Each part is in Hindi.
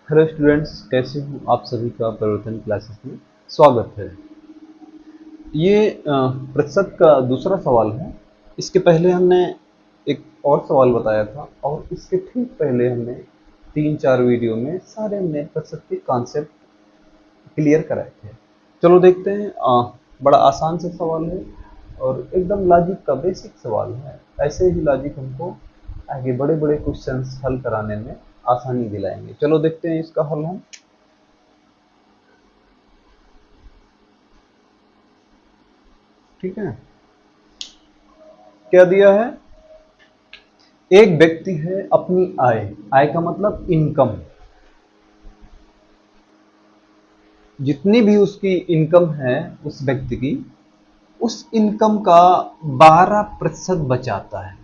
हेलो स्टूडेंट्स, कैसे हो आप सभी का परिवर्तन क्लासेस में स्वागत है। ये प्रतिशत का दूसरा सवाल है। इसके पहले हमने एक और सवाल बताया था और इसके ठीक पहले हमने 3-4 वीडियो में सारे हमने प्रतिशत के कॉन्सेप्ट क्लियर कराए थे। चलो देखते हैं। बड़ा आसान सा सवाल है और एकदम लॉजिक का बेसिक सवाल है। ऐसे ही लॉजिक हमको आगे बड़े बड़े क्वेश्चंस हल कराने में आसानी दिलाएंगे। चलो देखते हैं इसका हल हम। ठीक है, क्या दिया है? एक व्यक्ति है, अपनी आय, आय का मतलब इनकम, जितनी भी उसकी इनकम है उस व्यक्ति की, उस इनकम का 12% बचाता है।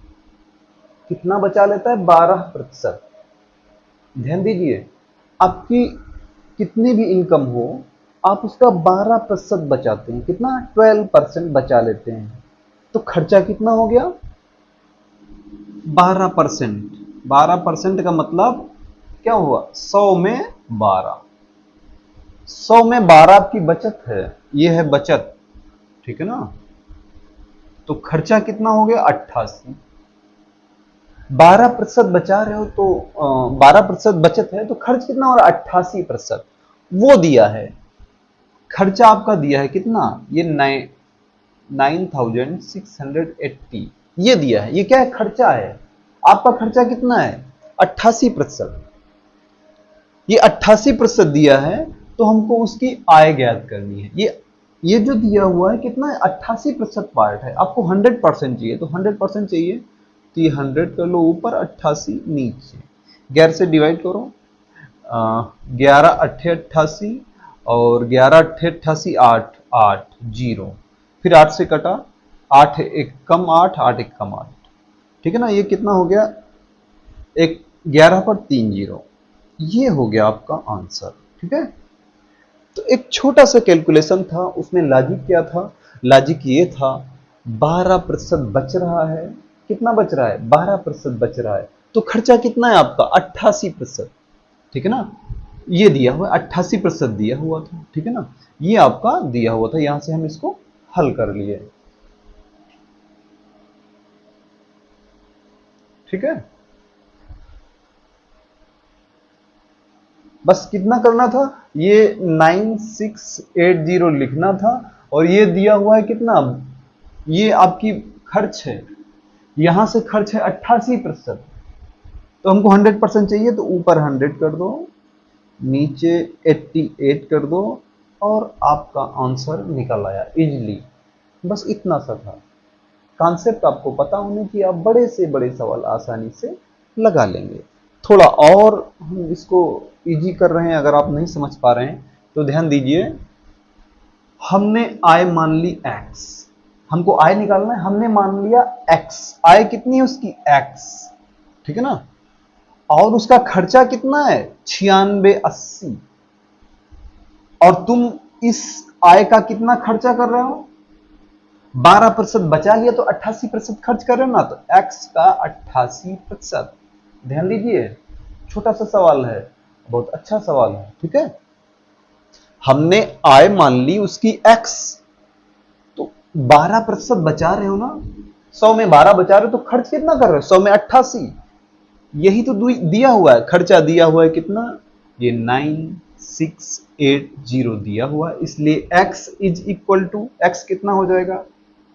कितना बचा लेता है? 12%। ध्यान दीजिए, आपकी कितनी भी इनकम हो, आप उसका 12% बचाते हैं। कितना? 12% बचा लेते हैं। तो खर्चा कितना हो गया? 12%। 12% का मतलब क्या हुआ? 100 में 12। 100 में 12 आपकी बचत है। ये है बचत, ठीक है ना। तो खर्चा कितना हो गया? 88। 12% बचा रहे हो तो 12% बचत है तो खर्च कितना हो रहा है? 88%। वो दिया है। खर्चा आपका दिया है कितना? ये 9680 ये दिया है। ये क्या है? खर्चा है। आपका खर्चा कितना है? 88%। ये 88% दिया है तो हमको उसकी आय ज्ञात करनी है। ये जो दिया हुआ है कितना है? 88% पार्ट है। आपको 100% चाहिए तो 100% चाहिए तो ये 100 कर लो ऊपर, 88 नीचे। 11 से डिवाइड करो। 11 अट्ठे 88 और 11 अट्ठे 88, 8 8 जीरो। फिर 8 से कटा, 8 एक कम 8, 8 एक कम 8। ठीक है ना। ये कितना हो गया? एक 11 पर 3 जीरो। ये हो गया आपका आंसर। ठीक है। तो एक छोटा सा कैलकुलेशन था, उसमें लॉजिक क्या था? लॉजिक ये था, 12% बच रहा है। कितना बच रहा है? 12% बच रहा है। तो खर्चा कितना है आपका? 88%। ठीक है ना। ये दिया हुआ 88% दिया हुआ था। ठीक है ना। ये आपका दिया हुआ था, यहां से हम इसको हल कर लिए। ठीक है। बस कितना करना था? ये 9680 लिखना था। और ये दिया हुआ है कितना? ये आपकी खर्च है। यहां से खर्च है 88%। तो हमको 100% चाहिए तो ऊपर 100 कर दो, नीचे 88 कर दो और आपका आंसर निकल आया इजीली। बस इतना सा था। कॉन्सेप्ट आपको पता होने की आप बड़े से बड़े सवाल आसानी से लगा लेंगे। थोड़ा और हम इसको इजी कर रहे हैं। अगर आप नहीं समझ पा रहे हैं तो ध्यान दीजिए। हमने आय मान ली x, हमको आय निकालना है। हमने मान लिया x, आय कितनी है उसकी? x। ठीक है ना। और उसका खर्चा कितना है? 9680। और तुम इस आय का कितना खर्चा कर रहे हो? 12% बचा लिया तो 88% खर्च कर रहे हो ना। तो x का 88%। ध्यान दीजिए, छोटा सा सवाल है, बहुत अच्छा सवाल है। ठीक है। हमने आय मान ली उसकी x, तो 12% बचा रहे हो ना। 100 में 12 बचा रहे हो तो खर्च कितना कर रहे हो? 100 में 88। यही तो दिया हुआ है। खर्चा दिया हुआ है कितना? ये 9680 दिया हुआ है। इसलिए x is equal to, x कितना हो जाएगा?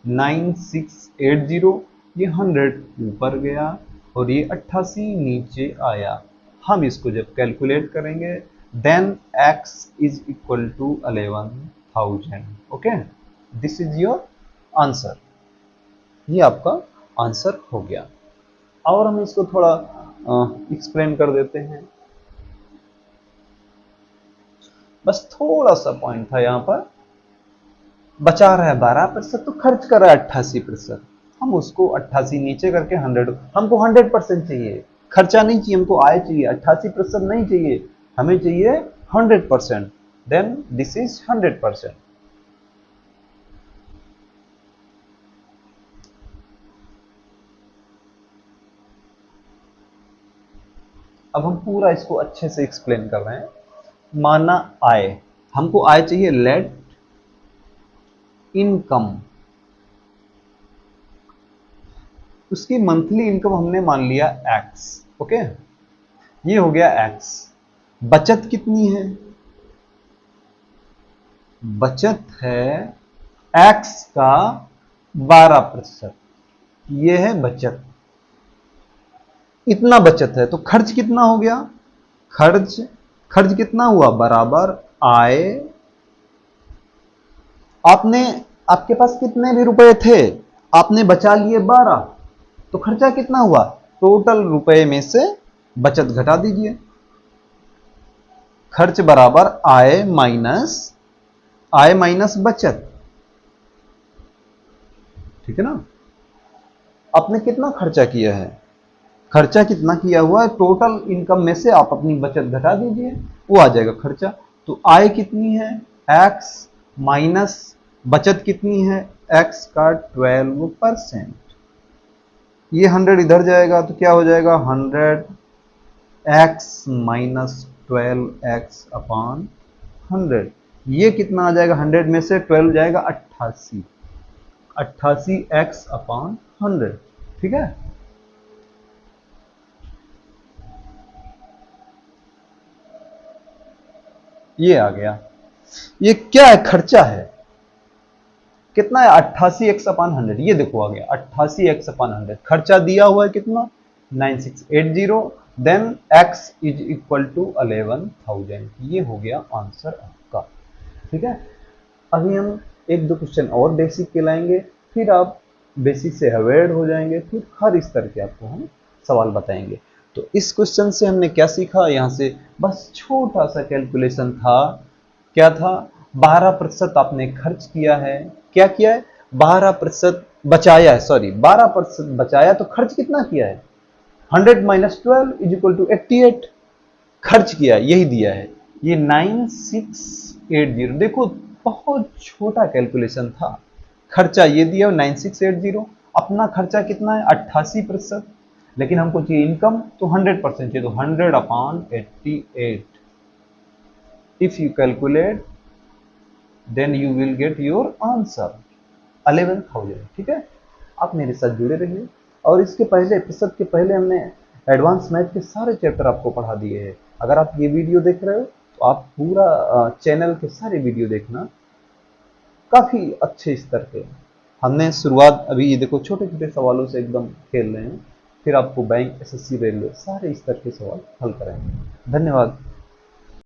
9680। ये 100 ऊपर गया और ये 88 नीचे आया। हम इसको जब कैलकुलेट करेंगे, then x is equal to 11,000। Okay, this is your answer. ये आपका आंसर हो गया। और हम इसको थोड़ा एक्सप्लेन कर देते हैं। बस थोड़ा सा पॉइंट था यहाँ पर। बचा रहा है 12% तो खर्च कर रहा है 88%। हम उसको 88 नीचे करके 100, हमको 100% चाहिए। खर्चा नहीं चाहिए हमको, आय चाहिए। 88% नहीं चाहिए, हमें चाहिए 100%। Then this is 100%। अब हम पूरा इसको अच्छे से एक्सप्लेन कर रहे हैं। माना आय, हमको आय चाहिए, लेट इनकम, उसकी मंथली इनकम हमने मान लिया एक्स। ओके, ये हो गया एक्स। बचत कितनी है? बचत है एक्स का 12%, ये है बचत। इतना बचत है, तो खर्च कितना हो गया? खर्च कितना हुआ? बराबर आय। आपके पास कितने भी रुपए थे, आपने बचा लिए 12, तो खर्चा कितना हुआ? टोटल रुपए में से बचत घटा दीजिए। खर्च बराबर आय माइनस बचत, ठीक है ना। आपने कितना खर्चा किया है? खर्चा कितना किया हुआ है? टोटल इनकम में से आप अपनी बचत घटा दीजिए, वो आ जाएगा खर्चा। तो आय कितनी है? एक्स माइनस बचत कितनी है? एक्स का 12%। ये 100 इधर जाएगा तो क्या हो जाएगा? 100x minus 12x upon 100। ये कितना आ जाएगा? 100 में से 12 जाएगा 88, 88x अपॉन 100, ठीक है। ये आ गया। ये क्या है? खर्चा है। कितना है? 88x upon 100। ये देखो आ गया 88x अपॉन 100। खर्चा दिया हुआ है कितना? 9680। Then x is equal to 11,000। ये हो गया आंसर आपका, ठीक है। अभी हम एक दो क्वेश्चन और बेसिक के लाएंगे, फिर आप बेसिक से अवेयर हो जाएंगे, फिर हर स्तर के आपको हम सवाल बताएंगे। तो इस क्वेश्चन से हमने क्या सीखा? यहाँ से बस छोटा सा कैलकुलेशन था। क्या था? 12% आपने खर्च किया है। क्या किया है? 12% बचाया है, सॉरी 12% बचाया, तो खर्च कितना किया है? 100 माइनस 12 इज इक्वल टू 88। खर्च किया है, यही दिया है। ये 9680, देखो बहुत छोटा कैलकुलेशन था। खर्चा ये दिया 9680, अपना खर्चा कितना है? 88%, लेकिन हमको चाहिए इनकम, तो 100% चाहिए, तो 100 upon 88। If you calculate then you will get your answer 11,000, ठीक है। आप मेरे साथ जुड़े रहिए। और इसके पहले एपिसोड के पहले हमने एडवांस मैथ के सारे चैप्टर आपको पढ़ा दिए हैं। अगर आप ये वीडियो देख रहे हो तो आप पूरा चैनल के सारे वीडियो देखना, काफी अच्छे स्तर के। हमने शुरुआत अभी ये देखो छोटे छोटे सवालों से एकदम खेल रहे हैं, फिर आपको बैंक, एसएससी, रेलवे सारे स्तर के सवाल हल कराएंगे। धन्यवाद।